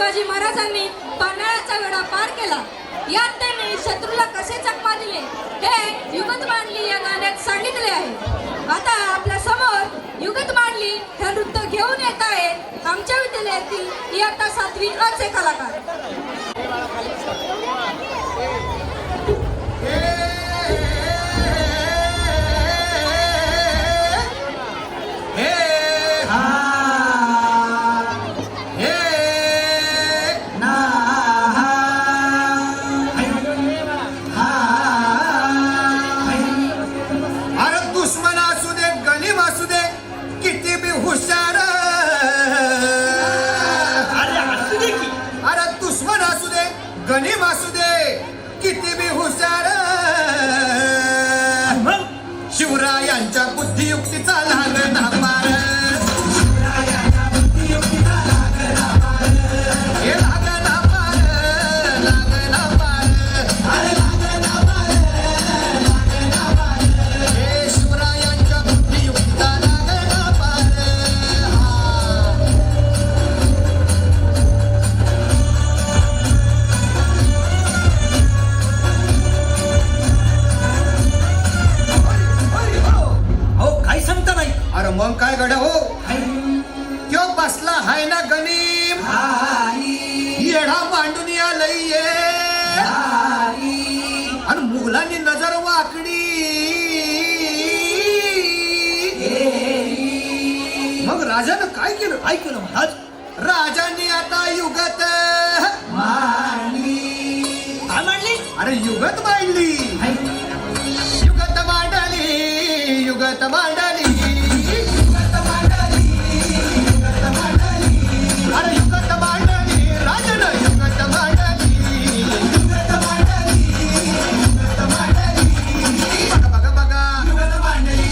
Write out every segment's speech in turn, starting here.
शिवाजी महाराजांनी पन्हाळ्याचा वेढा पार केला. यात त्यांनी शत्रूला कसे चकमा दिले हे युगत मांडली या गाण्यात सांगितले आहे. आता आपल्या समोर युगत मांडली हे नृत्य घेऊन येत आहेत आमच्या विद्यालयातील इयत्ता 7वी अ चे कलाकार. गणिम असू दे किती बी हुशार शिवरायांच्या बुद्धियुक्तीचा लागला पार. मग काय गड हो त्यो बसला हाय ना गणिम येडा मांडून आलंय आणि मुघलांनी नजर वाकडी. मग राजानं काय केलं? काय केलं महाराज? राजांनी आता युगत काय मांडली? अरे युगत मांडली. युगत मांडली युगत मांडली. अरे युगत मांडली राजन युगत मांडली. बघा बघा बघा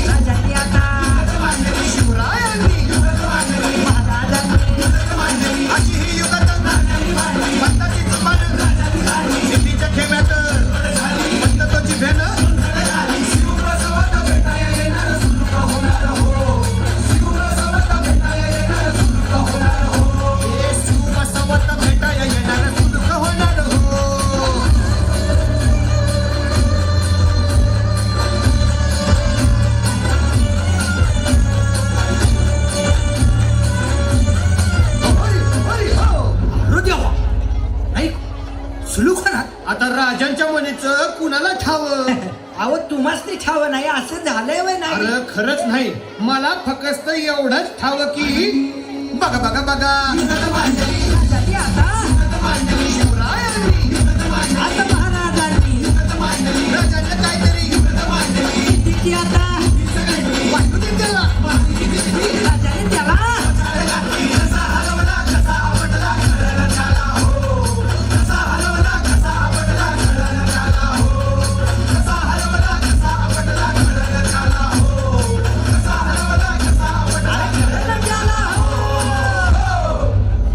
राजांनी आता शिवरायांनी अशी ही युगत पंताची जुबान सिद्धीच्या खेम्यात पंततोची भेन आता राजांच्या मनेचं कुणाला ठावं? अहो तुम्हाच ते ठाव नाही असं झालंय वय नाही. अरे खरंच नाही मला फक्त एवढंच ठावं की बघा बघा बघा राजांनी आता शिवरायांनी आता महाराजांनी राजांना काहीतरी किती आता वाटू दे त्याला. राजांनी त्याला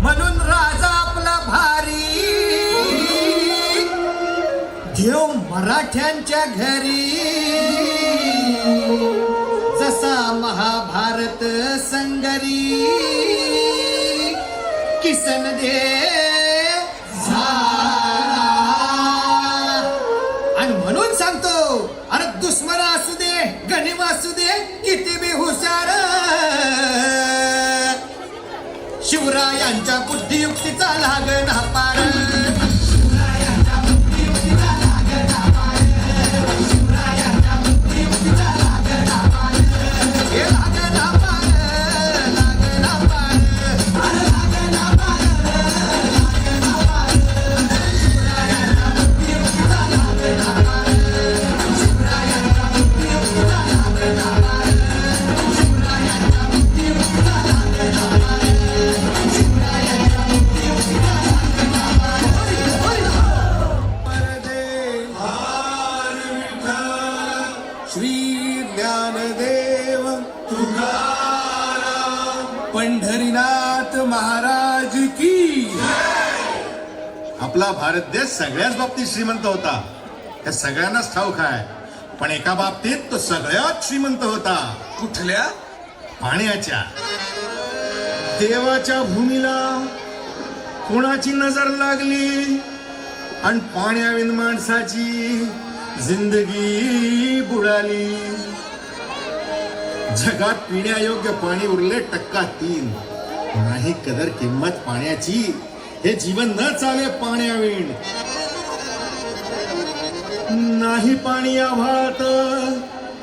म्हणून राजा आपला भारी देव मराठ्यांच्या घरी जसा महाभारत संगरी किसन दे आणि म्हणून सांगतो अरे दुश्मन असू दे गणिम असू दे किती बी हुशार शिवरायांच्या बुद्धियुक्तीचा लागना पार. पंढरीनाथ महाराज की. आपला भारत देश सगळ्याच बाबतीत श्रीमंत होता हे सगळ्यांनाच ठाऊक आहे. पण एका बाबतीत तो सगळ्यात श्रीमंत होता. कोणाची नजर लागली आणि पाण्याविन माणसाची जिंदगी बुडाली. जगात पिण्यायोग्य पाणी उरले 3%. नाही कदर किंमत पाण्याची, हे जीवन न चाले पाण्याविण. नाही पाणी आभाळात,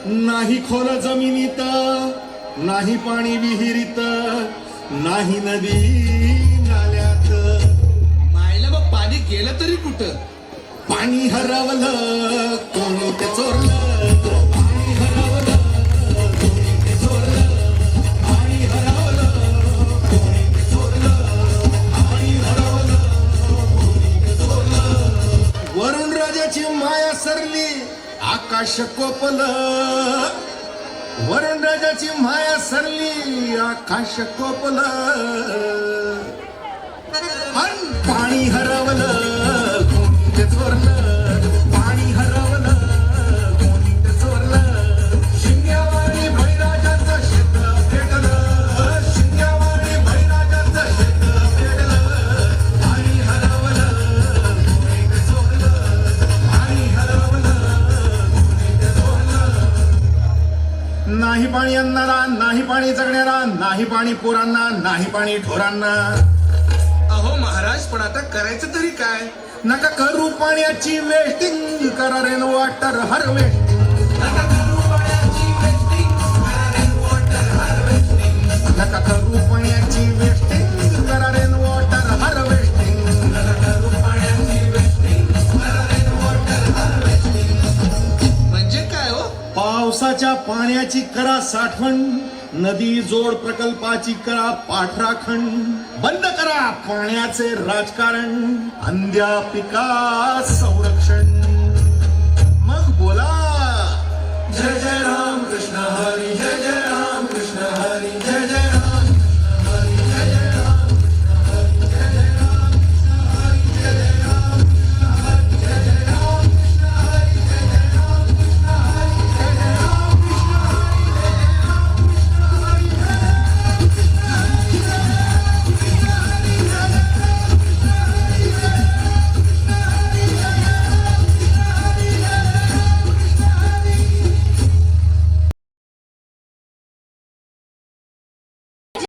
नाही खोल जमिनीत, नाही पाणी विहिरीत, नाही नदी नाल्यात. मायला मग पाणी गेलं तरी कुठं? पाणी हरवलं कोणी ते चोरलं. पाणी हरवलं कोणी ते चोरलं. पाणी हरवलं कोणी ते चोरलं. पाणी हरवलं कोणी ते चोरलं. वरुण राजाची माया सरली आकाश कोपलं. वरुण राजाची माया सरली आकाश कोपलं. अन पाणी हरवलं कोणी ते चोरलं. पाणी हरवलं कोणी ते चोरलं. शिंग्यावाणी बळीराजाचं शेत पेटलं. शिंग्यावाणी बळीराजाचं शेत पेटलं. पाणी हरवलं कोणी ते चोरलं. पाणी हरवलं कोणी ते चोरलं. नाही पाणी अन्नाला, नाही पाणी जगण्याला, नाही पाणी पोरांना, नाही पाणी ढोरांना. अहो महाराज, पण आता करायचं तरी काय? नका करू पाण्याची वेस्टिंग, करा रेन वॉटर हार्वेस्टिंग. नका करू पाण्याची वेस्टिंग, करा रेन वॉटर हार्वेस्टिंग. नका करू पाण्याची वेस्टिंग, करा रेन वॉटर हार्वेस्टिंग. नका करू पाण्याची वेस्टिंग, करा रेन वॉटर हार्वेस्टिंग. म्हणजे काय हो? पावसाच्या पाण्याची करा साठवण, नदी जोड प्रकल्पाची करा पाठराखण. बंद करा पाण्याचे राजकारण, अंध्या पिका संरक्षण. मग बोला जय जय राम.